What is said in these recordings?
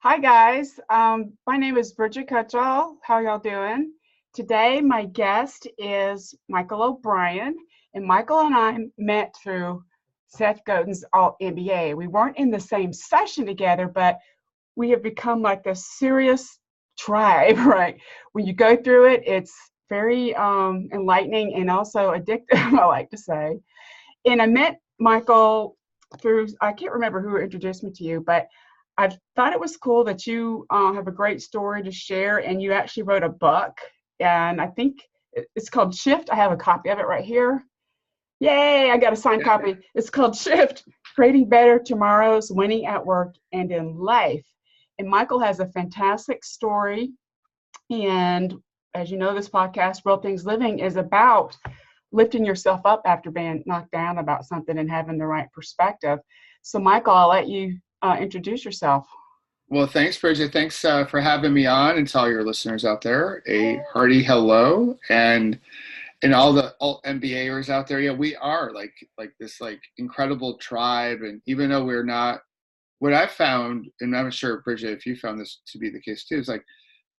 Hi guys, my name is Bridget Cutchall. How y'all doing? Today my guest is Michael O'Brien, and Michael and I met through Seth Godin's Alt MBA. We weren't in the same session together, but we have become like a serious tribe, right? When you go through it, it's very enlightening and also addictive, I like to say. And I met Michael through, I can't remember who introduced me to you, but I thought it was cool that you have a great story to share, and you actually wrote a book. And I think it's called Shift. I have a copy of it right here. Yay, I got a signed copy. It's called Shift, Creating Better Tomorrows, Winning at Work and in Life. And Michael has a fantastic story. And as you know, this podcast, Real Things Living, is about lifting yourself up after being knocked down about something and having the right perspective. So, Michael, I'll let you introduce yourself. Well, thanks, Bridget. Thanks for having me on, and to all your listeners out there, a hearty hello, and all MBAers out there. Yeah, we are like this incredible tribe, and even though we're not, what I found, and I'm sure Bridget, if you found this to be the case too, is like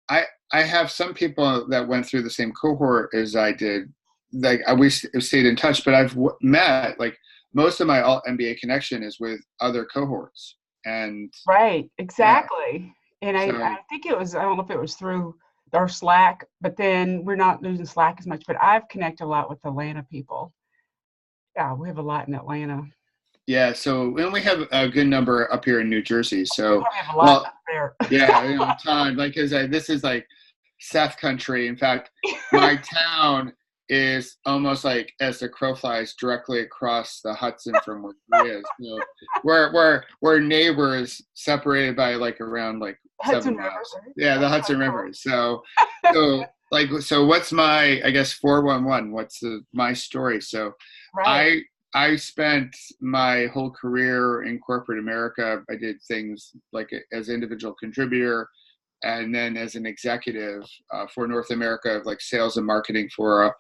I have some people that went through the same cohort as I did. Like we stayed in touch, but I've met like most of my alt MBA connection is with other cohorts, and Right, yeah. exactly. And I So think it was, I don't know if it was through our Slack, but then we're not using Slack as much, but I've connected a lot with Atlanta people. Yeah, we have a lot in Atlanta. yeah, so and we have a good number up here in New Jersey. We So, probably have a lot well, up there. yeah, time like because this is like Seth country. In fact, my town is almost like as the crow flies directly across the Hudson from where he is. So we're neighbors separated by like around like Hudson seven River, miles. right? Yeah, the That's so Hudson cool. River. So what's my I guess 411? What's my story? So Right. I I spent my whole career in corporate America. I did things like as an individual contributor and then as an executive for North America, like sales and marketing for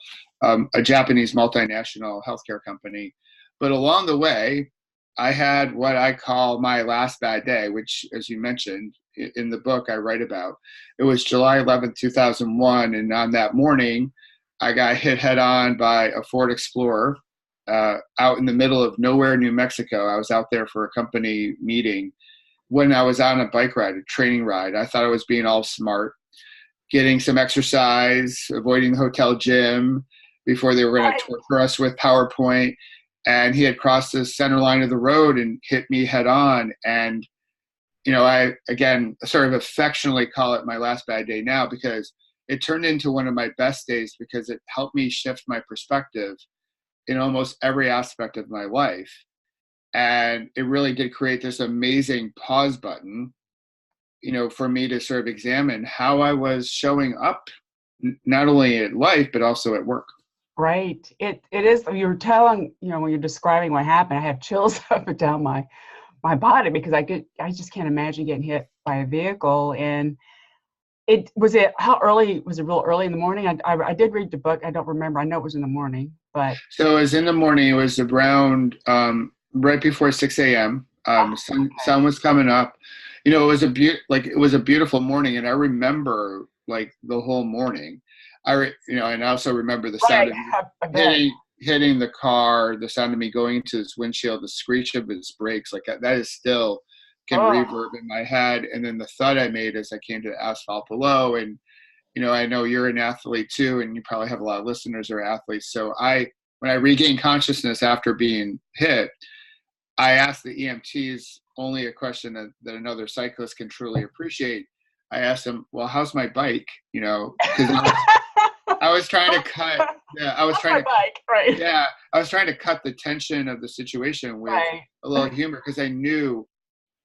a Japanese multinational healthcare company. But along the way, I had what I call my last bad day, which, as you mentioned in the book I write about, it was July 11th, 2001. And on that morning, I got hit head on by a Ford Explorer out in the middle of nowhere, New Mexico. I was out there for a company meeting when I was on a bike ride, a training ride. I thought I was being all smart, getting some exercise, avoiding the hotel gym before they were going to Right. torture us with PowerPoint. And he had crossed the center line of the road and hit me head on. And, I, again, sort of affectionately call it my last bad day now because it turned into one of my best days because it helped me shift my perspective in almost every aspect of my life. And it really did create this amazing pause button, for me to sort of examine how I was showing up, not only at life, but also at work. Right. It is, you're telling, when you're describing what happened, I have chills up and down my body because I just can't imagine getting hit by a vehicle. And how early was it? Real early in the morning? I did read the book. I don't remember. I know it was in the morning, but So it was in the morning, it was around right before 6 a.m. okay. Sun was coming up. It was it was a beautiful morning, and I remember like the whole morning. And I also remember the Right. sound of me I bet. hitting the car, the sound of me going into his windshield, the screech of his brakes, like that is still can Oh, reverb in my head. And then the thud I made as I came to the asphalt below. And I know you're an athlete too, and you probably have a lot of listeners who are athletes. So when I regained consciousness after being hit, I asked the EMTs only a question that another cyclist can truly appreciate. I asked them, "Well, how's my bike?" Because I was trying to cut. Yeah, I was that's my trying to. bike. Right. Yeah, I was trying to cut the tension of the situation with Right. a little humor because I knew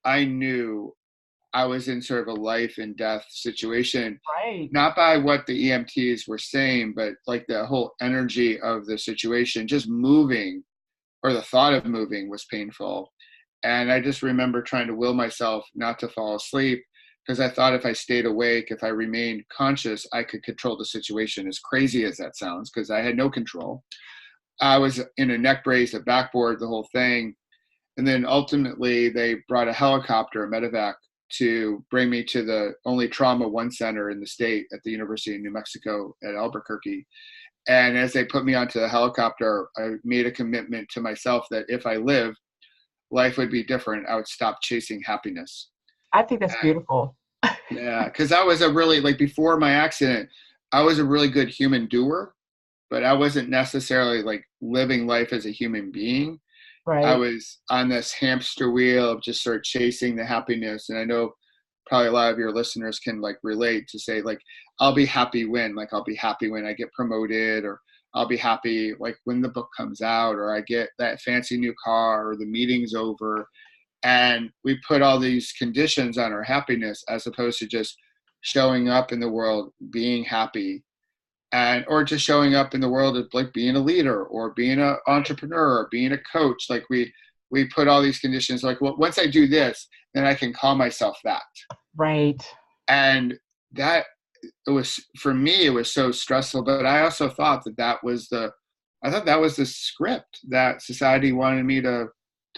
I was in sort of a life and death situation, Right. not by what the EMTs were saying, but like the whole energy of the situation, just moving or the thought of moving was painful. And I just remember trying to will myself not to fall asleep because I thought if I stayed awake, if I remained conscious, I could control the situation, as crazy as that sounds, because I had no control. I was in a neck brace, a backboard, the whole thing. And then ultimately they brought a helicopter, a medevac to bring me to the only Trauma One center in the state at the University of New Mexico at Albuquerque. And as they put me onto the helicopter, I made a commitment to myself that if I live, life would be different. I would stop chasing happiness. I think that's And, beautiful. yeah, because I was a really, like before my accident, I was a really good human doer, but I wasn't necessarily like living life as a human being. I Right. was on this hamster wheel of just sort of chasing the happiness. And I know probably a lot of your listeners can like relate to say like, I'll be happy when, like, I'll be happy when I get promoted, or I'll be happy like when the book comes out, or I get that fancy new car, or the meeting's over. And we put all these conditions on our happiness as opposed to just showing up in the world, being happy, and or just showing up in the world of like being a leader or being an entrepreneur or being a coach. Like we put all these conditions like, well, once I do this, then I can call myself that. Right. And that, it was, for me it was so stressful. But I also thought that I thought that was the script that society wanted me to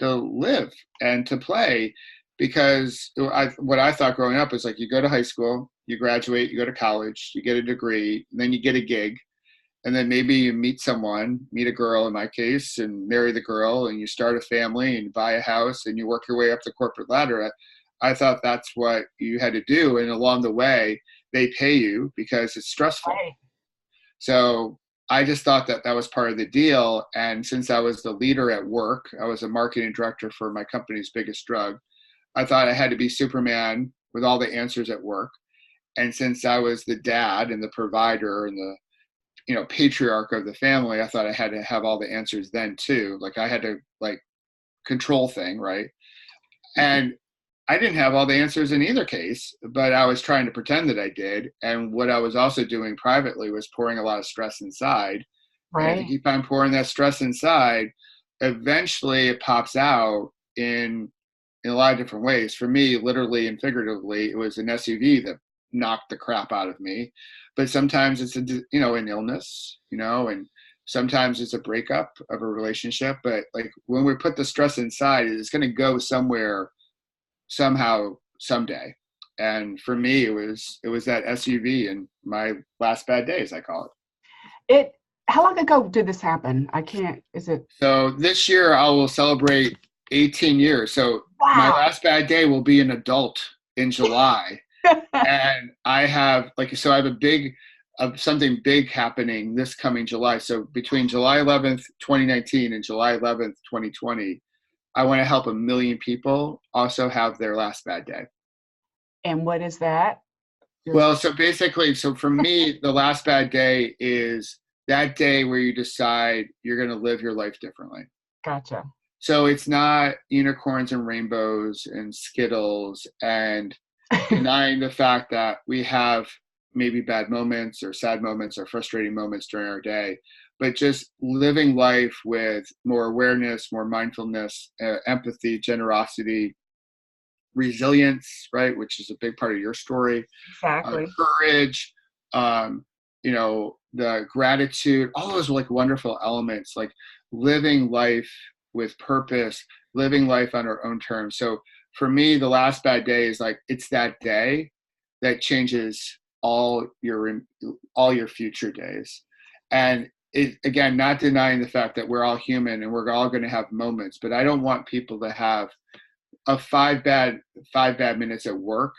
live and to play. Because what I thought growing up is like, you go to high school, you graduate, you go to college, you get a degree, and then you get a gig, and then maybe you meet someone, meet a girl in my case, and marry the girl, and you start a family and buy a house, and you work your way up the corporate ladder. I thought that's what you had to do, and along the way they pay you because it's stressful. Right. So I just thought that that was part of the deal. And since I was the leader at work, I was a marketing director for my company's biggest drug, I thought I had to be Superman with all the answers at work. And since I was the dad and the provider and the, patriarch of the family, I thought I had to have all the answers then too. Like I had to like control thing, right? And I didn't have all the answers in either case, but I was trying to pretend that I did. And what I was also doing privately was pouring a lot of stress inside. And if you Right. keep on pouring that stress inside, eventually it pops out in a lot of different ways. For me, literally and figuratively, it was an SUV that knocked the crap out of me. But sometimes it's an illness, and sometimes it's a breakup of a relationship. But like when we put the stress inside, it's going to go somewhere, somehow, someday. And for me, it was that SUV and my last bad days, I call it. It, how long ago did this happen? I can't, is it, So this year I will celebrate 18 years. So my wow. last bad day will be an adult in July. And I have so I have something big happening this coming July. So between July 11th, 2019 and July 11th, 2020, I want to help 1 million people also have their last bad day. And what is that? Well, so basically, so for me, the last bad day is that day where you decide you're going to live your life differently. Gotcha. So it's not unicorns and rainbows and Skittles and denying the fact that we have maybe bad moments or sad moments or frustrating moments during our day, but just living life with more awareness, more mindfulness, empathy, generosity, resilience, right, which is a big part of your story, Exactly. courage, the gratitude, all those like wonderful elements, like living life with purpose, living life on our own terms. So for me, the last bad day is like, it's that day that changes all your future days. And it, again, not denying the fact that we're all human and we're all going to have moments, but I don't want people to have five bad minutes at work.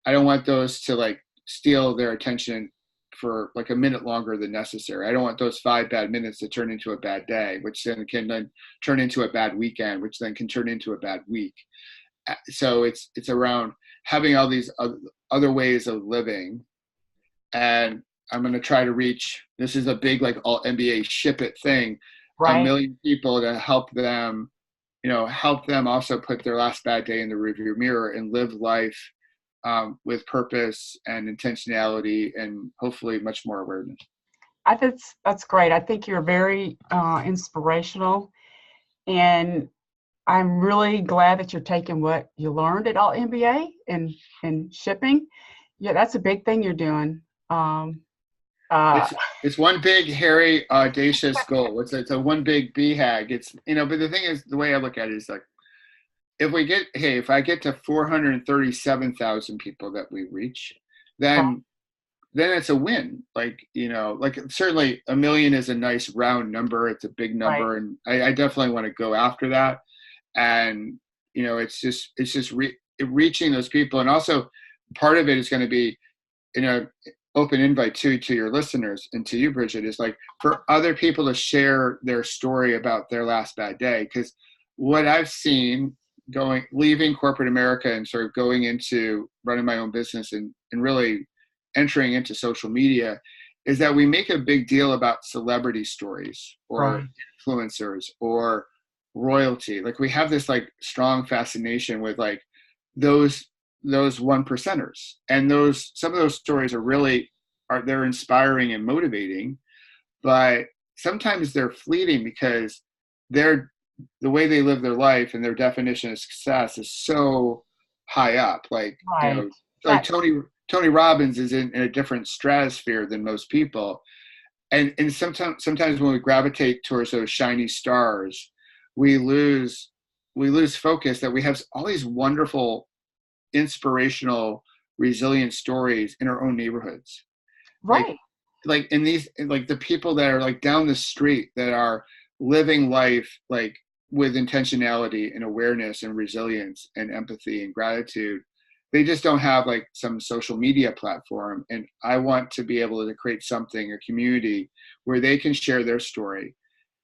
I don't want those to like steal their attention for like a minute longer than necessary. I don't want those 5 bad minutes to turn into a bad day, which then can turn into a bad weekend, which then can turn into a bad week. So it's around having all these other ways of living. And I'm going to try to reach, this is a big like all NBA ship it thing, 1 Right. million people to help them, help them also put their last bad day in the rearview mirror and live life with purpose and intentionality and hopefully much more awareness. I think that's great. I think you're very inspirational, and I'm really glad that you're taking what you learned at All MBA and shipping. Yeah, that's a big thing you're doing. Uh, It's one big hairy audacious goal. It's a one big BHAG. It's but the thing is, the way I look at it is like if I get to 437,000 people that we reach, Right. then it's a win. Like, like certainly a million is a nice round number. It's a big Right. number. And I definitely want to go after that. And, reaching those people. And also part of it is going to be, open invite to your listeners and to you, Bridget, is like for other people to share their story about their last bad day. Cause what I've seen leaving corporate America and sort of going into running my own business and really entering into social media is that we make a big deal about celebrity stories or Right. influencers or royalty. Like we have this like strong fascination with like those one percenters, and some of those stories they're inspiring and motivating, but sometimes they're fleeting because they're the way they live their life and their definition of success is so high up. Like, Right. like That. Tony Robbins is in a different stratosphere than most people. And sometimes when we gravitate towards those shiny stars, we lose focus that we have all these wonderful, inspirational, resilient stories in our own neighborhoods. Like Right. in these, like the people that are like down the street that are living life like with intentionality and awareness and resilience and empathy and gratitude. They just don't have like some social media platform. And I want to be able to create something, a community where they can share their story.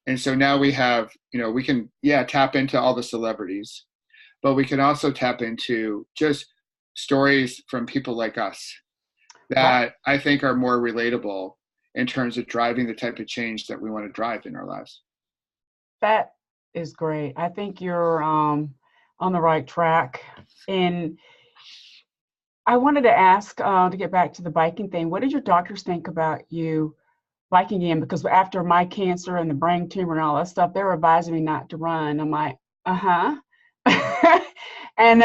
And so now we have, we can, tap into all the celebrities, but we can also tap into just stories from people like us Right. that I think are more relatable in terms of driving the type of change that we want to drive in our lives. That is great. I think you're on the right track. And I wanted to ask to get back to the biking thing. What did your doctors think about you biking again? Because after my cancer and the brain tumor and all that stuff, they were advising me not to run. I'm like, uh huh. And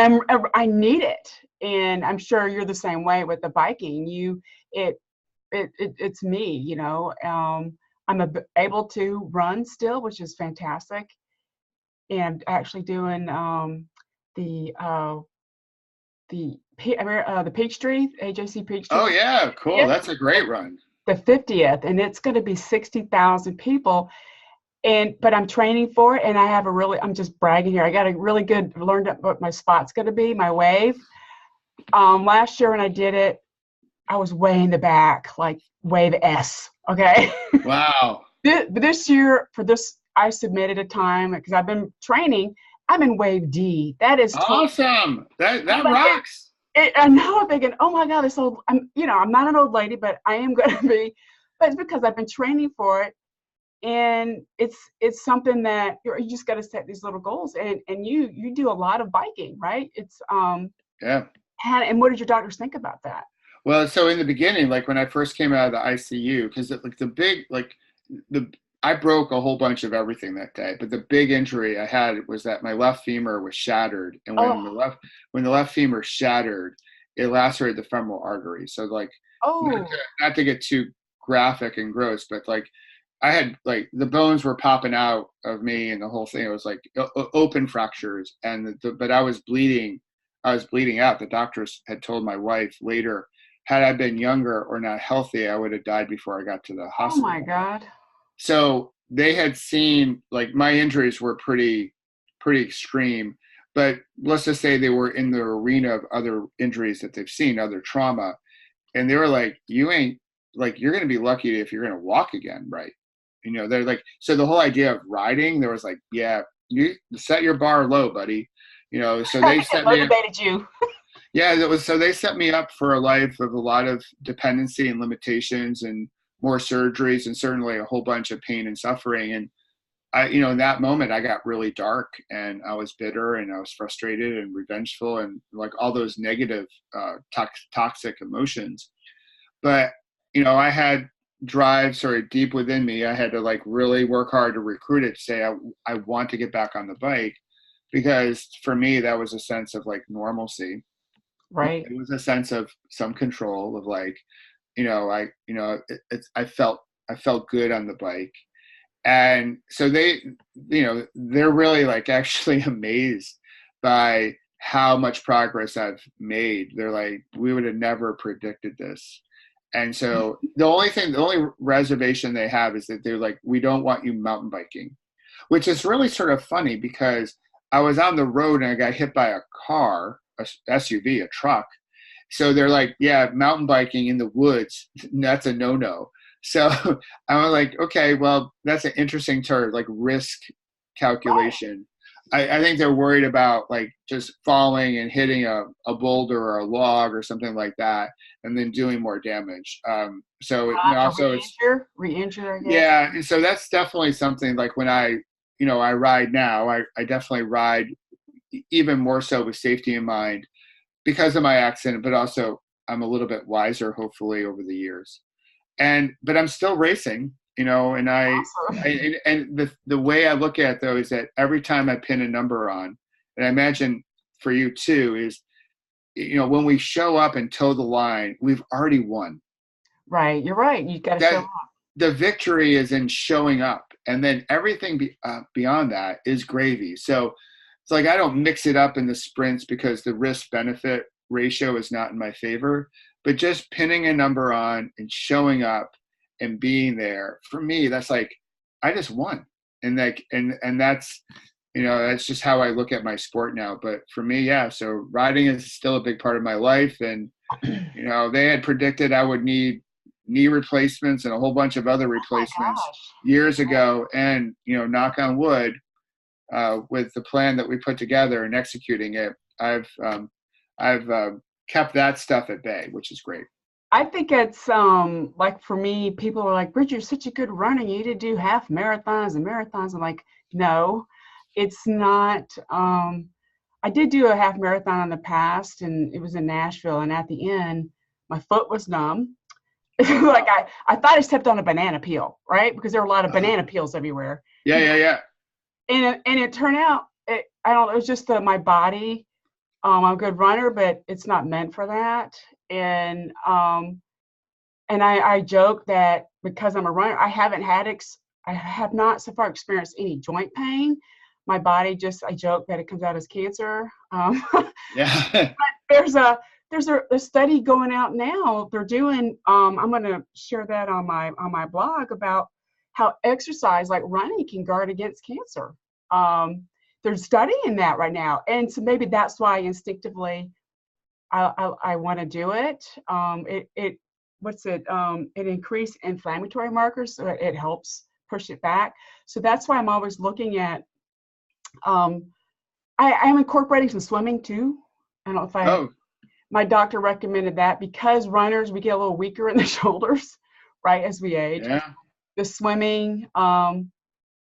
I need it. And I'm sure you're the same way with the biking. It, it's me, I'm able to run still, which is fantastic. And actually doing the the Peachtree AJC Peachtree. Oh yeah, cool. Yeah, That's a great run. the 50th, and it's going to be 60,000 people. But I'm training for it, and I'm just bragging here. I got a really good learned what my spot's going to be, my wave. Last year when I did it, I was way in the back, like wave S. Okay. Wow. This year for this, I submitted a time because I've been training. I'm in wave D. That is totally. Awesome. That Like rocks. and now I'm thinking, oh my God, this old. I'm not an old lady, but I am going to be. But it's because I've been training for it, and it's something that you just got to set these little goals. And you do a lot of biking, right? It's Yeah. and what did your doctors think about that? Well, so in the beginning, like when I first came out of the ICU, because like I broke a whole bunch of everything that day, but the big injury I had was that my left femur was shattered, and Oh, when the left femur shattered, it lacerated the femoral artery. So like, oh, not to get too graphic and gross, but like I had like the bones were popping out of me, and the whole thing. It was like open fractures, and but I was bleeding. I was bleeding out. The doctors had told my wife later, had I been younger or not healthy, I would have died before I got to the oh my hospital. God. So they had seen like my injuries were pretty extreme, but let's just say they were in the arena of other injuries that they've seen, other trauma, and they were like, "You ain't like you're gonna be lucky if you're gonna walk again, right?" They're like, so the whole idea of riding, there was like, yeah, you set your bar low, buddy. So they It set me up. motivated you. Yeah, so they set me up for a life of a lot of dependency and limitations and more surgeries and certainly a whole bunch of pain and suffering. And in that moment, I got really dark and I was bitter and I was frustrated and revengeful and like all those negative, toxic emotions. But, I had drive sort of deep within me. I had to like really work hard to recruit it to say, I want to get back on the bike, because for me, that was a sense of like normalcy. Right. It was a sense of some control of like, I felt good on the bike. And so they're really like actually amazed by how much progress I've made. They're like, we would have never predicted this. And so the only reservation they have is that they're like, we don't want you mountain biking, which is really sort of funny because I was on the road and I got hit by a car, a SUV, a truck. So they're like, yeah, mountain biking in the woods, that's a no-no. So I was like, okay, well, that's an interesting term, like risk calculation. I think they're worried about like just falling and hitting a boulder or a log or something like that, and then doing more damage. So also it's re-injure, I guess. yeah, and so that's definitely something like when I ride now, I definitely ride even more so with safety in mind because of my accident, but also I'm a little bit wiser, hopefully, over the years. But I'm still racing, and Awesome. and the way I look at it though is that every time I pin a number on, and I imagine for you too, is when we show up and toe the line, we've already won. Right, you're right. You got to show That up. the victory is in showing up, and then everything beyond that is gravy. So it's like I don't mix it up in the sprints because the risk benefit ratio is not in my favor, but just pinning a number on and showing up and being there for me, that's like I just won. And that's that's just how I look at my sport now. But for me, yeah, so riding is still a big part of my life. And they had predicted I would need knee replacements and a whole bunch of other replacements Gosh. years ago, and knock on wood, with the plan that we put together and executing it, I've kept that stuff at bay, which is great. I think it's like for me, people are like, Bridget, you're such a good runner. You need to do half marathons and marathons. I'm like, no, it's not. I did do a half marathon in the past, and it was in Nashville. And at the end, my foot was numb. Like I thought I stepped on a banana peel, right? Because there were a lot of banana peels everywhere. Yeah. And it turned out, I don't know, it was just my body. I'm a good runner, but it's not meant for that. And I joke that because I'm a runner, I have not so far experienced any joint pain. My body I joke that it comes out as cancer. Yeah. There's a study going out now. They're doing. I'm going to share that on my blog about how exercise like running can guard against cancer. They're studying that right now, and so maybe that's why instinctively I want to do it. It increased inflammatory markers, so it helps push it back. So that's why I'm always looking at. I am incorporating some swimming too. I don't know if my doctor recommended that because runners, we get a little weaker in the shoulders, right, as we age. Yeah. The swimming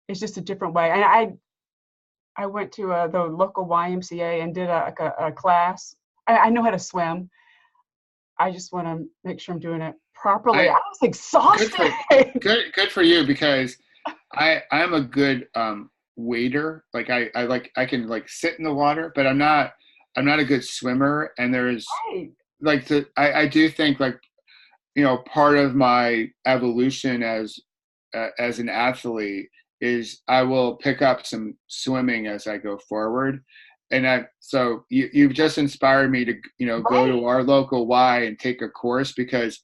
is just a different way. And I went to the local YMCA and did a class. I know how to swim. I just want to make sure I'm doing it properly. I was exhausted. Good for you, because I'm a good wader. Like I can like sit in the water, but I'm not a good swimmer. And there's like I do think like part of my evolution as an athlete is I will pick up some swimming as I go forward. And so you've just inspired me to go to our local Y and take a course, because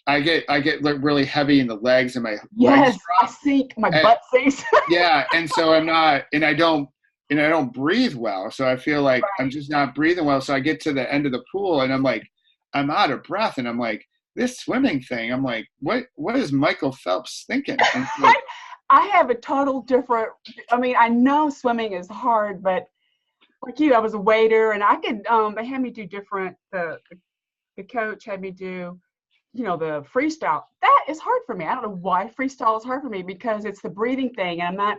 I get like really heavy in the legs and my legs I sink, my butt sinks. Yeah, and so I don't breathe well. So I feel like I'm just not breathing well. So I get to the end of the pool and I'm like, I'm out of breath, and I'm like, this swimming thing, I'm like, what is Michael Phelps thinking? Like, I have a total different. I mean, I know swimming is hard, but like you, I was a waiter, and I could. They had me do different. The coach had me do, the freestyle. That is hard for me. I don't know why freestyle is hard for me, because it's the breathing thing, and I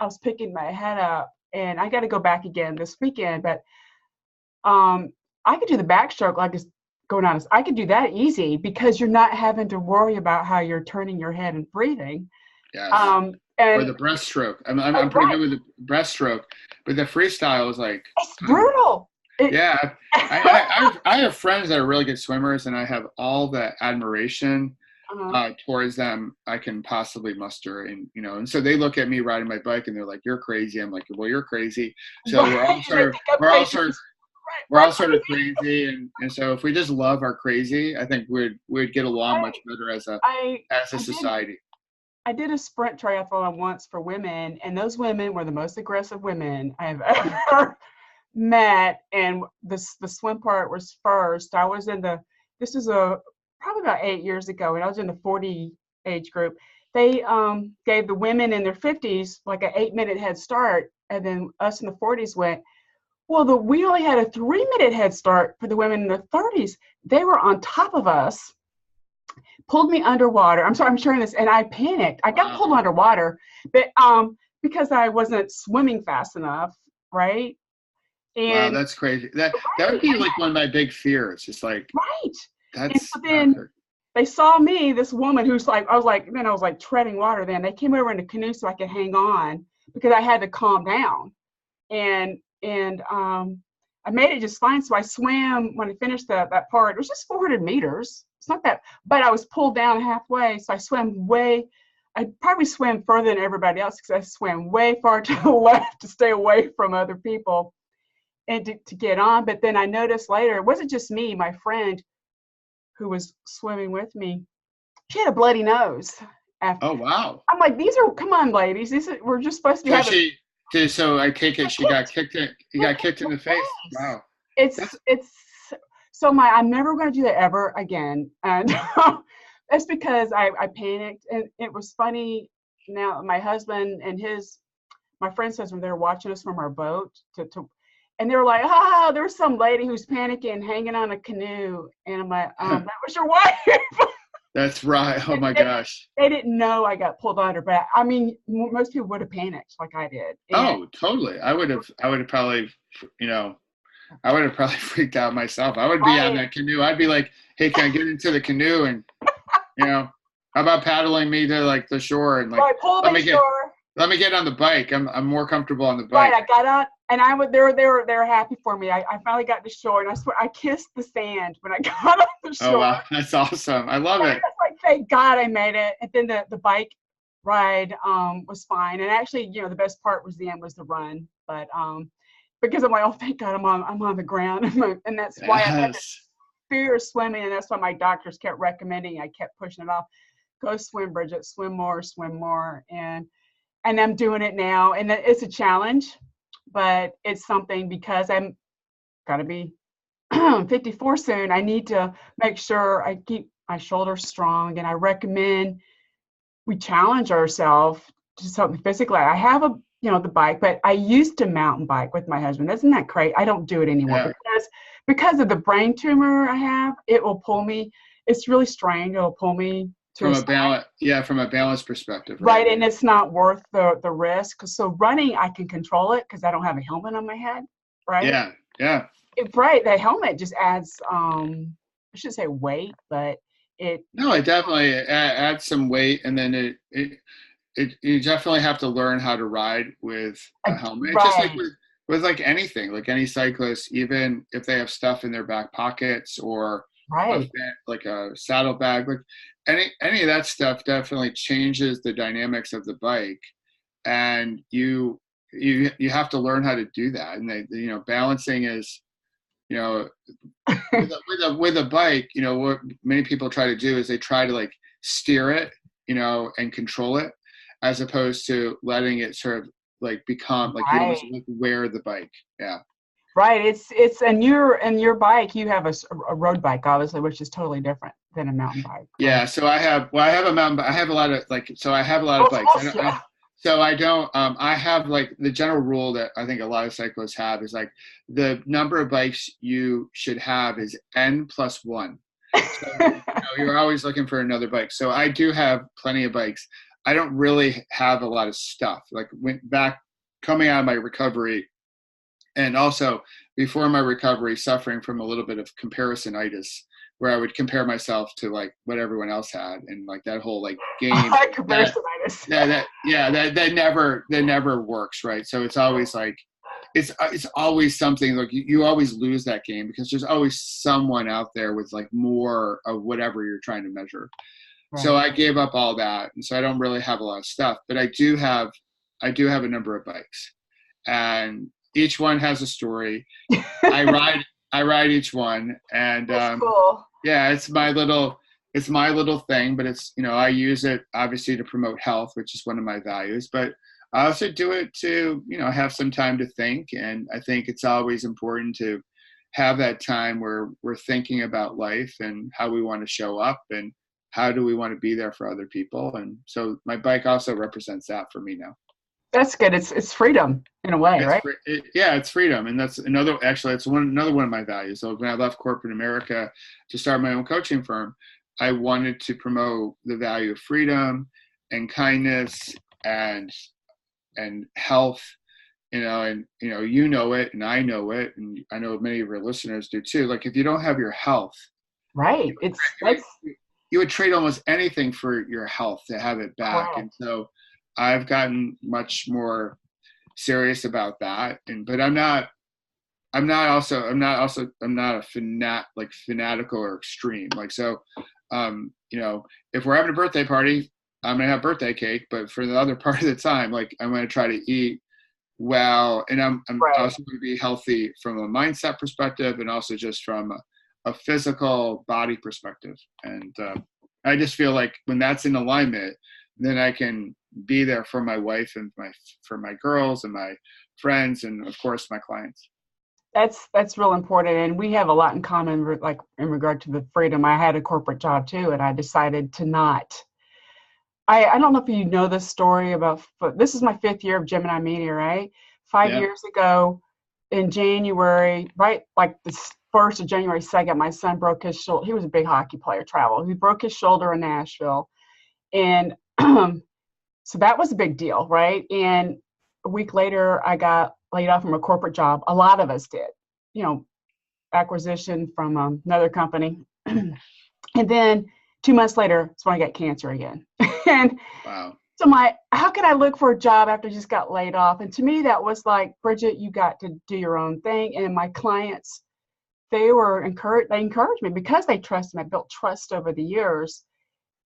was picking my head up, and I got to go back again this weekend. But I could do the backstroke like it's going on. I could do that easy because you're not having to worry about how you're turning your head and breathing. Yes. Or the breaststroke. I'm pretty good with the breaststroke, but the freestyle is like it's brutal. I have friends that are really good swimmers, and I have all the admiration Uh-huh. towards them I can possibly muster. And, and so they look at me riding my bike and they're like, you're crazy. I'm like, well, you're crazy. So Right. And they think I'm we're all crazy. sort of, we're Right. all sort of crazy. And so if we just love our crazy, I think we'd get along much Right. better as a, I as a I did society. I did a sprint triathlon once for women, and those women were the most aggressive women I've ever met. And the swim part was first. I was in the this was a probably about 8 years ago, and I was in the 40 age group. They gave the women in their 50s like an 8 minute head start, and then us in the 40s went. Well, we only had a 3 minute head start for the women in the 30s. They were on top of us, pulled me underwater. I'm sorry, I'm sharing this, and I panicked. I got Wow. pulled underwater, but because I wasn't swimming fast enough, right? Wow, And that's crazy. That would right, be like one of my big fears. It's like, right. And that's so not then good. they saw me, this woman who's like, I was like treading water. Then they came over in a canoe so I could hang on because I had to calm down. And I made it just fine. So I swam when I finished that part. It was just 400 meters. It's not that, but I was pulled down halfway. So I swam way. I probably swam further than everybody else because I swam way far to the left to stay away from other people and to get on. But then I noticed later it wasn't just me. My friend who was swimming with me, she had a bloody nose. After Oh, wow. I'm like, these are come on, ladies. We're just supposed to be So having. she did. So I take it she got Kicked. kicked in. You Got got kicked kicked in in the the face. face. Wow. That's It's so I'm never going to do that ever again, and that's because I panicked, and it was funny. Now my husband and my friend's husband, they're watching us from our boat and they were like, there's some lady who's panicking, hanging on a canoe, and I'm like, that was your wife. that's right. Oh And my gosh. they didn't know I got pulled under, but I mean, most people would have panicked like I did, and Oh, totally. I would have probably, you know, I would have probably freaked out myself. I would be on right, that canoe. I'd be like, hey, can I get into the canoe? And, you know, how about paddling me to like the shore and like, right, pull let me me get, shore. let me get on the bike. I'm more comfortable on the Right, bike. I got out, and they were happy for me. I finally got to shore, and I swear I kissed the sand when I got off the Oh, shore. wow. That's awesome. I love I it. was like, thank God I made it. And then the bike ride was fine. And actually, the best part was the end was the run. But because I'm like, oh, thank God I'm on the ground, and that's why I had this Yes. fear of swimming, and that's why my doctors kept recommending. I kept pushing it off. Go swim, Bridget. Swim more, and I'm doing it now, and it's a challenge, but it's something because I'm gonna be 54 soon. I need to make sure I keep my shoulders strong, and I recommend we challenge ourselves to something physically. I have the bike, but I used to mountain bike with my husband. Isn't that great? I don't do it anymore Yeah. because of the brain tumor I have. It will pull me. It's really strange. It'll pull me to From a a balance, yeah, from a balance perspective, right, right? and it's not worth the risk. So running, I can control it because I don't have a helmet on my head, right? Yeah. Yeah. Right, the helmet just adds, I shouldn't say weight, but it No, it definitely adds some weight, and then it you definitely have to learn how to ride with a helmet. It's just like right, with like anything, like any cyclist, even if they have stuff in their back pockets or right, like a saddlebag, like any of that stuff definitely changes the dynamics of the bike, and you have to learn how to do that. And balancing is, you know, with a bike, what many people try to do is they try to like steer it, and control it, as opposed to letting it sort of like become like you almost right, like wear the bike. Yeah. right. It's and your bike, you have a road bike, obviously, which is totally different than a mountain bike, right? Yeah. So I have a mountain, I have a lot of like, so I have a lot of Oh, bikes. yeah. So I don't, I have like the general rule that I think a lot of cyclists have is like the number of bikes you should have is N plus one. So, you're always looking for another bike. So I do have plenty of bikes. I don't really have a lot of stuff. Like went back coming out of my recovery, and also before my recovery, suffering from a little bit of comparisonitis, where I would compare myself to like what everyone else had, and like that whole like game that Comparisonitis. that never works, right? So it's always like it's always something like you always lose that game because there's always someone out there with like more of whatever you're trying to measure. So Right. I gave up all that, and so I don't really have a lot of stuff. But I do have a number of bikes, and each one has a story. I ride I ride each one, and That's cool. yeah, it's my little thing. But it's, I use it obviously to promote health, which is one of my values. But I also do it to have some time to think, and I think it's always important to have that time where we're thinking about life and how we want to show up and how do we want to be there for other people. And so my bike also represents that for me now. That's good. It's freedom in a way, right? Yeah, it's freedom, and that's another one of my values. So when I left corporate America to start my own coaching firm, I wanted to promote the value of freedom and kindness and health. You know it, and I know it, and I know many of your listeners do too. Like, if you don't have your health, Right. That's you would trade almost anything for your health to have it back. correct. And so I've gotten much more serious about that. But I'm not a fanatical or extreme. Like, so, if we're having a birthday party, I'm going to have birthday cake, but for the other part of the time, like, I'm going to try to eat well, and I'm Right. also going to be healthy from a mindset perspective, and also just from a physical body perspective. And I just feel like when that's in alignment, then I can be there for my wife and for my girls and my friends, and of course my clients. That's real important, and we have a lot in common. Like in regard to the freedom, I had a corporate job too, and I decided to not. I don't know if you know this story about. But this is my 5th year of Gemini Media, right? Five Yeah. years ago, in January, right, like the first of January 2nd, my son broke his shoulder. He was a big hockey player, travel. He broke his shoulder in Nashville, and so that was a big deal, right? And a week later, I got laid off from a corporate job. A lot of us did, you know, acquisition from another company. And then 2 months later, that's when I got cancer again. And Wow. so how could I look for a job after I just got laid off? And to me, that was like, Bridget, you got to do your own thing. And my clients, they encouraged me because they trusted me. I built trust over the years.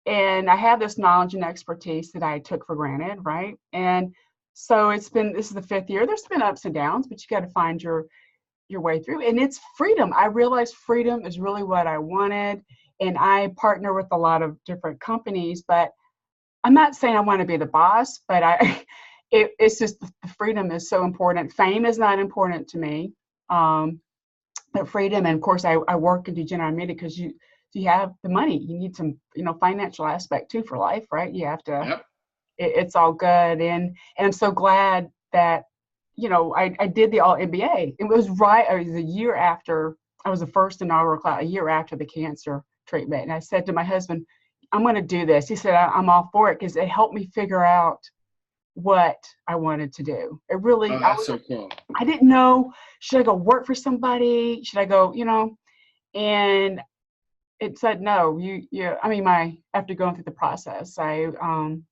And I have this knowledge and expertise that I took for granted, right? And so this is the 5th year. There's been ups and downs, but you got to find your way through. And it's freedom. I realized freedom is really what I wanted. And I partner with a lot of different companies, but I'm not saying I want to be the boss, but it's just the freedom is so important. Fame is not important to me. But freedom, and of course I work in Gemini Media because you have the money. You need some, financial aspect too for life, right? You have to, Yep. it's all good. And I'm so glad that, I did the All MBA. It was a year after, I was the first inaugural class, a year after the cancer treatment. And I said to my husband, I'm going to do this. He said, I'm all for it, because it helped me figure out what I wanted to do. It really, Oh, that's so cool. I didn't know, should I go work for somebody? Should I go, and it said, no, after going through the process, and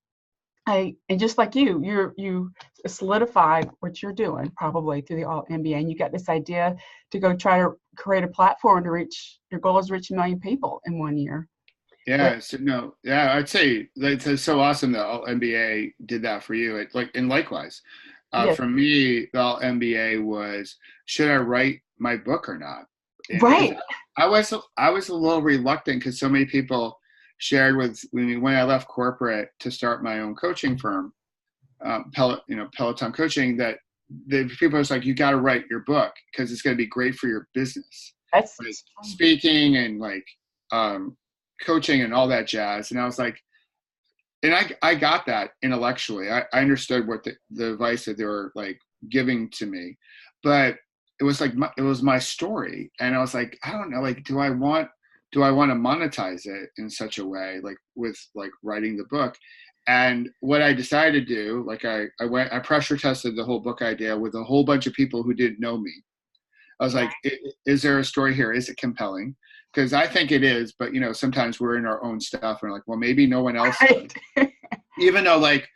just like you solidified what you're doing probably through the All MBA, and you got this idea to go try to create a platform to reach, your goal is reach 1 million people in 1 year. Yeah. So no. Yeah, I'd say that's so awesome that All MBA did that for you. And likewise, Yes. for me, the All MBA was, should I write my book or not? And Right. I was a little reluctant because so many people shared with me when I left corporate to start my own coaching firm, Peloton Coaching, that the people was like, you got to write your book because it's going to be great for your business, That's like speaking and like coaching and all that jazz. And I was like, and I got that intellectually. I understood what the advice that they were like giving to me, but it was like it was my story, and I was like, I don't know, like, do I want to monetize it in such a way, like with like writing the book? And what I decided to do, like I pressure tested the whole book idea with a whole bunch of people who didn't know me. I was like, is there a story here? Is it compelling? Because I think it is, but sometimes we're in our own stuff and we're like, well, maybe no one else right. even though like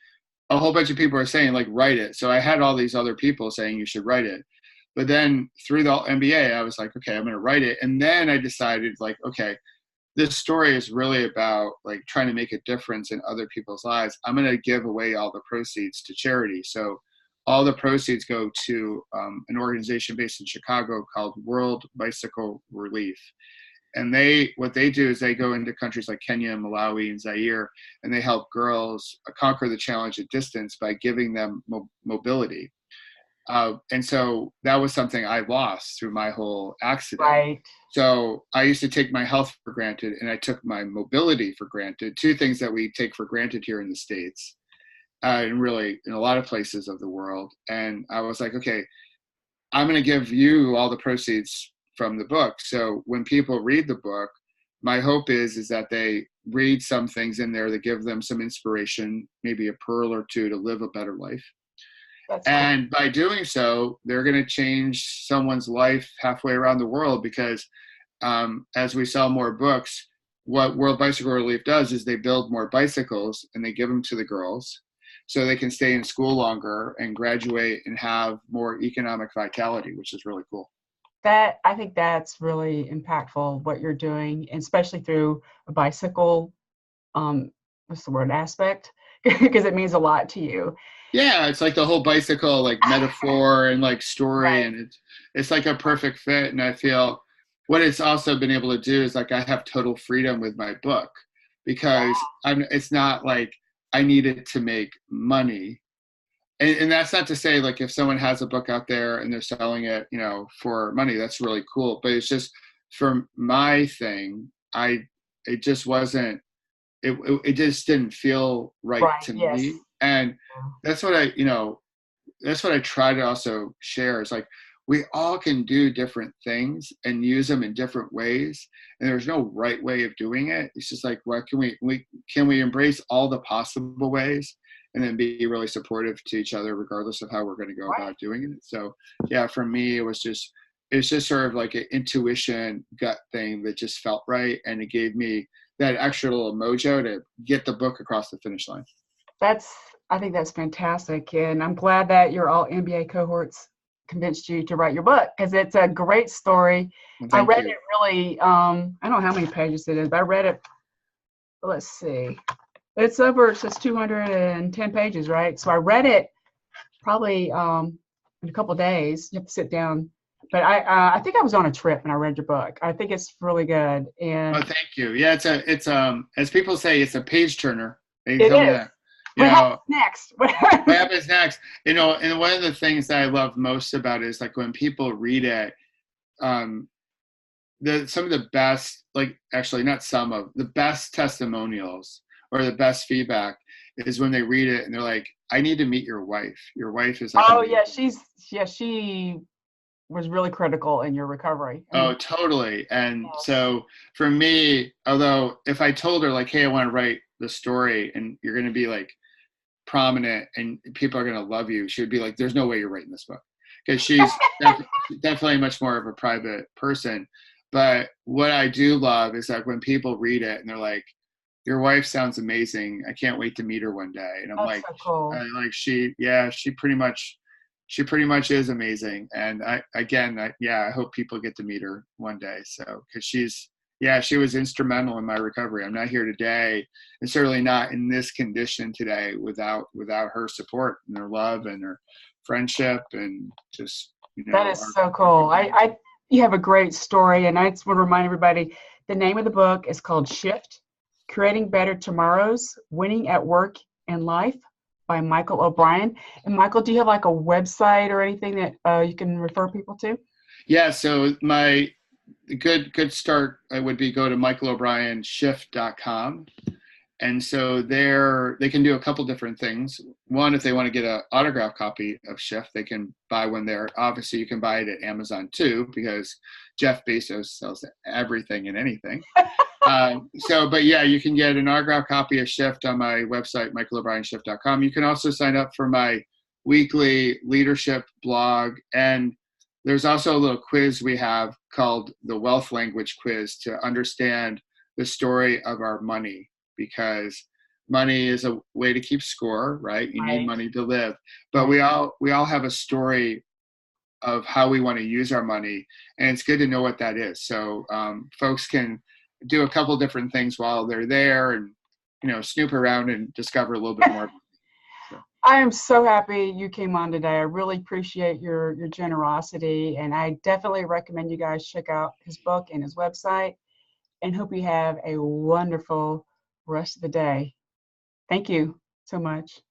a whole bunch of people are saying like, write it. So I had all these other people saying you should write it. But then through the MBA, I was like, okay, I'm going to write it. And then I decided like, okay, this story is really about like trying to make a difference in other people's lives. I'm going to give away all the proceeds to charity. So all the proceeds go to an organization based in Chicago called World Bicycle Relief. And what they do is they go into countries like Kenya, Malawi, and Zaire, and they help girls conquer the challenge of distance by giving them mobility. And so that was something I lost through my whole accident. Right. So I used to take my health for granted, and I took my mobility for granted, two things that we take for granted here in the States, and really in a lot of places of the world. And I was like, okay, I'm going to give you all the proceeds from the book. So when people read the book, my hope is that they read some things in there that give them some inspiration, maybe a pearl or two to live a better life. That's And by doing so, they're going to change someone's life halfway around the world, because as we sell more books, what World Bicycle Relief does is they build more bicycles and they give them to the girls so they can stay in school longer and graduate and have more economic vitality, which is really cool. That I think that's really impactful what you're doing, and especially through a bicycle, what's the word, aspect, because it means a lot to you. Yeah, it's like the whole bicycle like metaphor and like story, Right. and it's like a perfect fit. And I feel what it's also been able to do is like I have total freedom with my book, because it's not like I need it to make money. And that's not to say like if someone has a book out there and they're selling it, for money, that's really cool. But it's just for my thing, it just wasn't, it just didn't feel right Right. to Yes. me. And that's what that's what I try to also share is like, we all can do different things and use them in different ways. And there's no right way of doing it. It's just like, what can we embrace all the possible ways and then be really supportive to each other, regardless of how we're going to go about doing it. So yeah, for me, it's just sort of like an intuition gut thing that just felt right. And it gave me that extra little mojo to get the book across the finish line. I think that's fantastic. And I'm glad that your all MBA cohorts convinced you to write your book, because it's a great story. Well, I read it really, I don't know how many pages it is, but I read it, let's see. It says 210 pages, right? So I read it probably in a couple of days. You have to sit down. But I think I was on a trip and I read your book. I think it's really good. And thank you. Yeah, it's as people say, it's a page turner. They it tell me is. that. What happens next? What happens next? And one of the things that I love most about it is like when people read it, some of the best, like actually not some of the best testimonials or the best feedback is when they read it and they're like, I need to meet your wife. Your wife is like, oh yeah, she was really critical in your recovery. Oh, totally. And so for me, although if I told her like, hey, I want to write the story and you're going to be like prominent and people are going to love you, she would be like, there's no way you're writing this book, because she's definitely much more of a private person. But what I do love is that when people read it and they're like, your wife sounds amazing, I can't wait to meet her one day. And I'm That's like, so cool. she pretty much is amazing. And I hope people get to meet her one day. So, cause she was instrumental in my recovery. I'm not here today, and certainly not in this condition today without her support and her love and her friendship and just, that is so cool. You have a great story, and I just want to remind everybody, the name of the book is called Shift: Creating Better Tomorrows, Winning at Work and Life, by Michael O'Brien. And Michael, do you have like a website or anything that you can refer people to? Yeah, so my good start would be go to michaelobrienshift.com. And so there they can do a couple different things. One, if they want to get an autographed copy of Shift, they can buy one there. Obviously, you can buy it at Amazon too, because Jeff Bezos sells everything and anything. But yeah, you can get an autographed copy of Shift on my website, michaelobrienshift.com. You can also sign up for my weekly leadership blog. And there's also a little quiz we have called the Wealth Language Quiz to understand the story of our money, because money is a way to keep score, right? You need money to live, but we all have a story of how we want to use our money, and it's good to know what that is. So folks can do a couple different things while they're there, and snoop around and discover a little bit more. So. I am so happy you came on today. I really appreciate your generosity, and I definitely recommend you guys check out his book and his website, and hope you have a wonderful rest of the day. Thank you so much.